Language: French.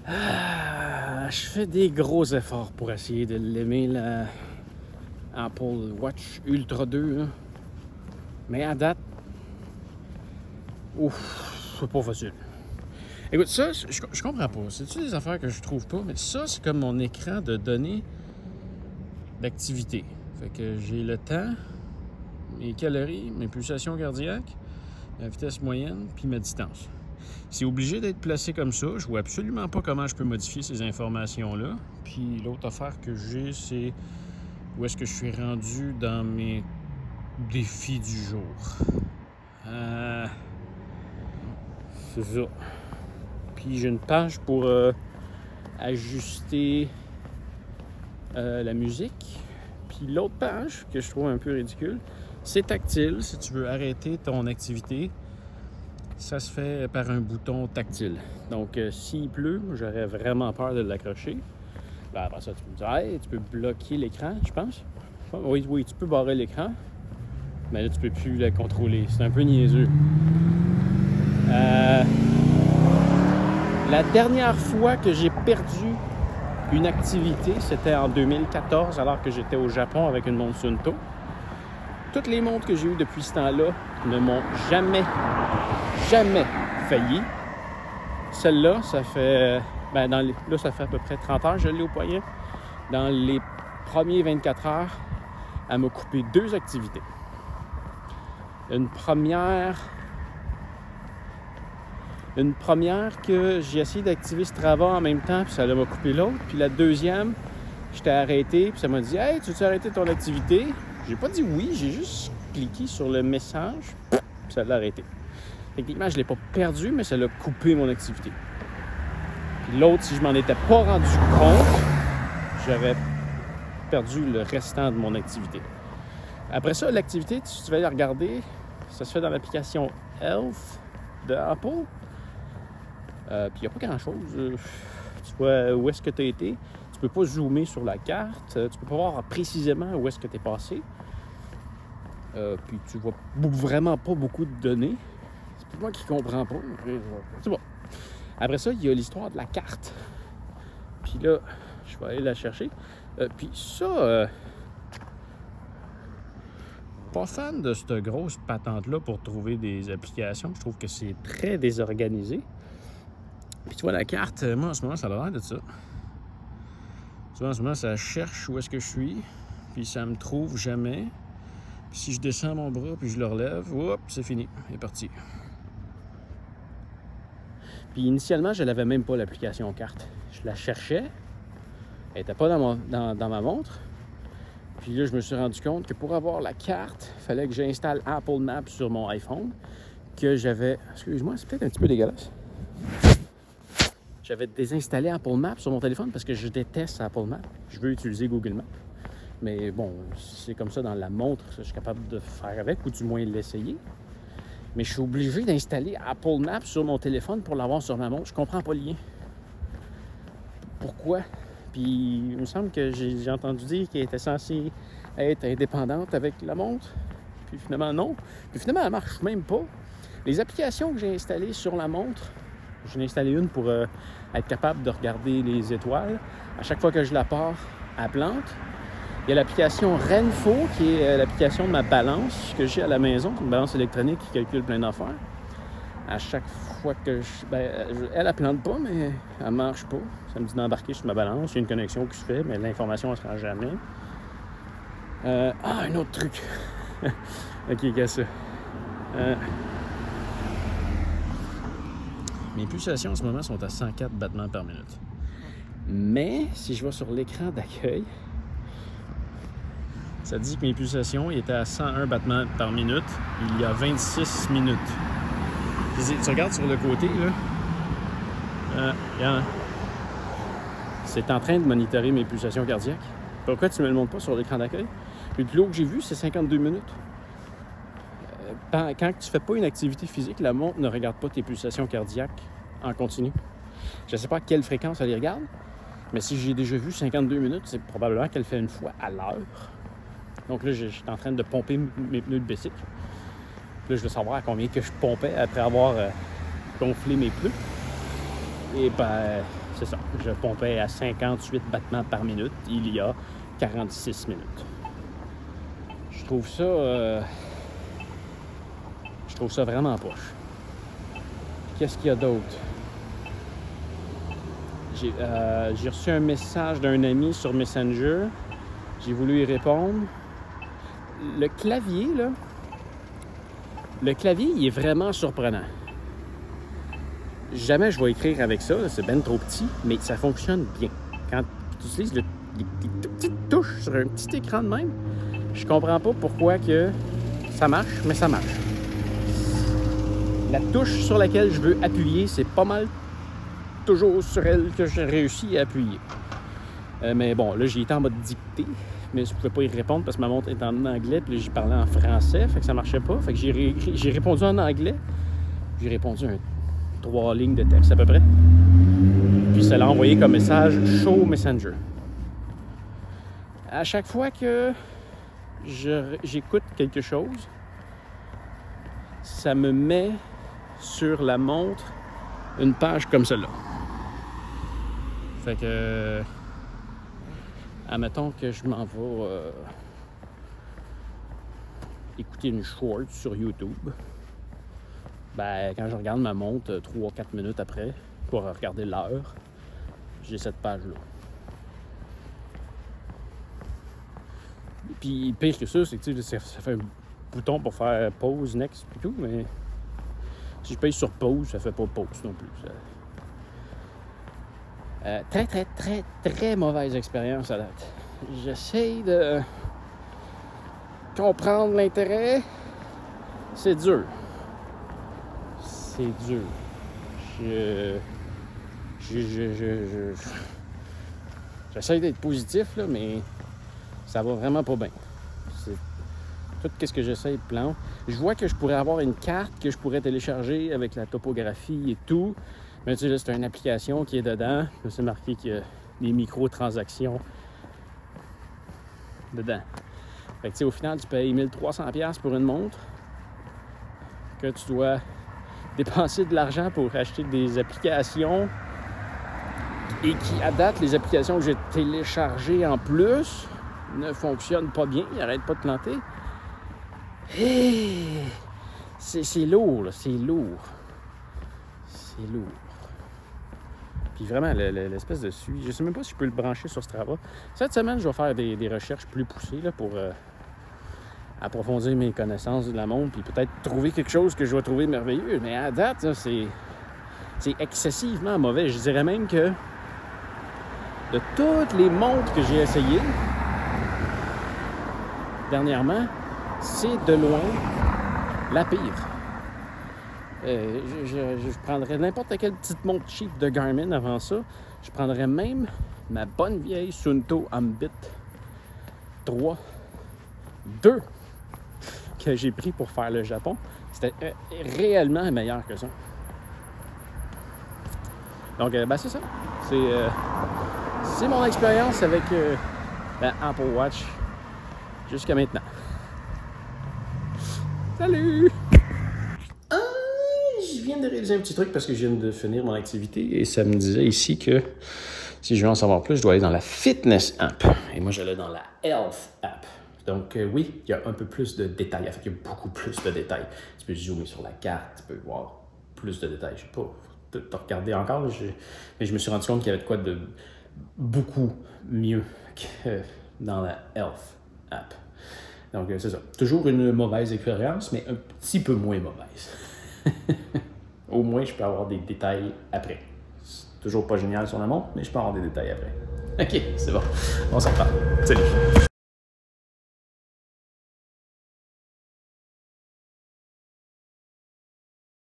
Je fais des gros efforts pour essayer de l'aimer, la Apple Watch Ultra 2. Là. Mais à date, ouf, c'est pas facile. Écoute, ça, je comprends pas. C'est-tu des affaires que je trouve pas? Mais ça, c'est comme mon écran de données d'activité. Fait que j'ai le temps, mes calories, mes pulsations cardiaques, la vitesse moyenne, puis ma distance. C'est obligé d'être placé comme ça. Je vois absolument pas comment je peux modifier ces informations-là. Puis l'autre affaire que j'ai, c'est où est-ce que je suis rendu dans mes défis du jour. C'est ça. Puis j'ai une page pour ajuster la musique. Puis l'autre page, que je trouve un peu ridicule, c'est tactile. Si tu veux arrêter ton activité, ça se fait par un bouton tactile. Donc, s'il pleut, j'aurais vraiment peur de l'accrocher. Ben, après ça, tu peux me dire, hey, tu peux bloquer l'écran, je pense. Oui, tu peux barrer l'écran, mais là, tu peux plus le contrôler. C'est un peu niaiseux. La dernière fois que j'ai perdu une activité, c'était en 2014, alors que j'étais au Japon avec une montre Suunto. Toutes les montres que j'ai eues depuis ce temps-là ne m'ont jamais failli. Celle-là, ça fait... là, ça fait à peu près 30 heures que je l'ai au poignet. Dans les premiers 24 heures, elle m'a coupé 2 activités. Une première que j'ai essayé d'activer Strava en même temps, puis ça m'a coupé l'autre. Puis la deuxième, j'étais arrêté, puis ça m'a dit « Hey, tu veux arrêter ton activité? » J'ai pas dit oui, j'ai juste cliqué sur le message, puis ça l'a arrêté. Techniquement, je ne l'ai pas perdu, mais ça l'a coupé mon activité. Puis l'autre, si je m'en étais pas rendu compte, j'aurais perdu le restant de mon activité. Après ça, l'activité, si tu vas la regarder, ça se fait dans l'application Health de Apple. Puis il n'y a pas grand-chose. Tu vois où est-ce que tu as été. Tu peux pas zoomer sur la carte. Tu peux pas voir précisément où est-ce que tu es passé. Puis tu vois vraiment pas beaucoup de données. C'est pour moi qui comprends pas. C'est bon. Après ça, il y a l'histoire de la carte. Puis là, je vais aller la chercher. Puis ça, pas fan de cette grosse patente-là pour trouver des applications. Je trouve que c'est très désorganisé. Puis tu vois, la carte, moi, en ce moment, ça a l'air de ça. Tu vois, en ce moment, ça cherche où est-ce que je suis, puis ça me trouve jamais. Puis si je descends mon bras, puis je le relève, hop, c'est fini, il est parti. Puis initialement, je n'avais même pas l'application carte. Je la cherchais, elle n'était pas dans ma montre. Puis là, je me suis rendu compte que pour avoir la carte, il fallait que j'installe Apple Maps sur mon iPhone, que j'avais... Excuse-moi, c'est peut-être un petit peu dégueulasse. J'avais désinstallé Apple Maps sur mon téléphone parce que je déteste Apple Maps. Je veux utiliser Google Maps. Mais bon, c'est comme ça dans la montre, je suis capable de faire avec, ou du moins l'essayer. Mais je suis obligé d'installer Apple Maps sur mon téléphone pour l'avoir sur ma montre. Je comprends pas le lien. Pourquoi? Puis il me semble que j'ai entendu dire qu'elle était censée être indépendante avec la montre. Puis finalement, non. Puis finalement, elle marche même pas. Les applications que j'ai installées sur la montre, j'en ai installé une pour être capable de regarder les étoiles. À chaque fois que je la pars, elle plante. Il y a l'application Renfo, qui est l'application de ma balance que j'ai à la maison, une balance électronique qui calcule plein d'affaires. À chaque fois que elle plante pas, mais elle marche pas. Ça me dit d'embarquer sur ma balance. Il y a une connexion qui se fait, mais l'information ne se rend jamais. Un autre truc. OK, qu'est-ce que ça? Mes pulsations en ce moment sont à 104 battements par minute. Mais si je vais sur l'écran d'accueil, ça dit que mes pulsations étaient à 101 battements par minute il y a 26 minutes. Tu regardes sur le côté, là. C'est en train de monitorer mes pulsations cardiaques. Pourquoi tu ne me le montres pas sur l'écran d'accueil? Le plus haut que j'ai vu, c'est 52 minutes. Quand tu ne fais pas une activité physique, la montre ne regarde pas tes pulsations cardiaques en continu. Je ne sais pas à quelle fréquence elle les regarde, mais si j'ai déjà vu 52 minutes, c'est probablement qu'elle fait une fois à l'heure. Donc là, je suis en train de pomper mes pneus de bicycle. Là, je veux savoir à combien que je pompais après avoir gonflé mes pneus. Et ben, c'est ça. Je pompais à 58 battements par minute il y a 46 minutes. Je trouve ça vraiment poche. Qu'est-ce qu'il y a d'autre? J'ai reçu un message d'un ami sur Messenger. J'ai voulu y répondre. Le clavier, là, il est vraiment surprenant. Jamais je vais écrire avec ça, c'est ben trop petit, mais ça fonctionne bien. Quand tu utilises les petites touches sur un petit écran de même, je comprends pas pourquoi que ça marche, mais ça marche. La touche sur laquelle je veux appuyer, c'est pas mal toujours sur elle que j'ai réussi à appuyer. Mais bon, là, j'ai été en mode dictée, mais je pouvais pas y répondre parce que ma montre est en anglais, puis là, j'y parlais en français, fait que ça marchait pas. Fait que j'ai répondu en anglais, j'ai répondu 3 lignes de texte à peu près. Puis ça l'a envoyé comme message « Show Messenger ». À chaque fois que j'écoute quelque chose, ça me met sur la montre une page comme celle-là. Fait que, admettons que je m'en vais écouter une short sur YouTube. Ben, quand je regarde ma montre 3-4 minutes après pour regarder l'heure, j'ai cette page-là. Puis pire que ça, c'est que ça fait un bouton pour faire pause, next et tout, mais si je paye sur pause, ça fait pas pause non plus. Très mauvaise expérience à date. J'essaye de comprendre l'intérêt. C'est dur. C'est dur. J'essaie d'être positif, là, mais ça va vraiment pas bien. Tout ce que j'essaie de plan. Je vois que je pourrais avoir une carte que je pourrais télécharger avec la topographie et tout. Mais tu sais, là, c'est une application qui est dedans. Là, c'est marqué qu'il y a des microtransactions dedans. Fait que tu sais, au final, tu payes 1300$ pour une montre que tu dois dépenser de l'argent pour acheter des applications et qui, à date, les applications que j'ai téléchargées en plus ne fonctionnent pas bien. Ils n'arrêtent pas de planter. Hey, c'est lourd, là. C'est lourd. C'est lourd. Puis vraiment, l'espèce de suivi, je sais même pas si je peux le brancher sur Strava. Cette semaine, je vais faire des recherches plus poussées là, pour approfondir mes connaissances de la montre, puis peut-être trouver quelque chose que je vais trouver merveilleux. Mais à date, là, c'est excessivement mauvais. Je dirais même que de toutes les montres que j'ai essayées dernièrement, c'est de loin la pire. Je prendrais n'importe quelle petite montre cheap de Garmin avant ça. Je prendrais même ma bonne vieille Suunto Ambit 3 2 que j'ai pris pour faire le Japon. C'était réellement meilleur que ça. Donc, ben c'est ça. C'est mon expérience avec la Apple Watch jusqu'à maintenant. Salut! Je viens de réaliser un petit truc parce que je viens de finir mon activité et ça me disait ici que si je veux en savoir plus, je dois aller dans la Fitness App. Et moi, j'allais dans la Health App. Donc, oui, il y a un peu plus de détails. En fait, il y a beaucoup plus de détails. Tu peux zoomer sur la carte, tu peux voir plus de détails. Je sais pas, t'as regardé encore, mais je me suis rendu compte qu'il y avait de quoi de beaucoup mieux que dans la Health App. Donc, c'est ça. Toujours une mauvaise expérience, mais un petit peu moins mauvaise. Au moins, je peux avoir des détails après. C'est toujours pas génial sur la montre, mais je peux avoir des détails après. OK, c'est bon. On s'en reparle. Salut!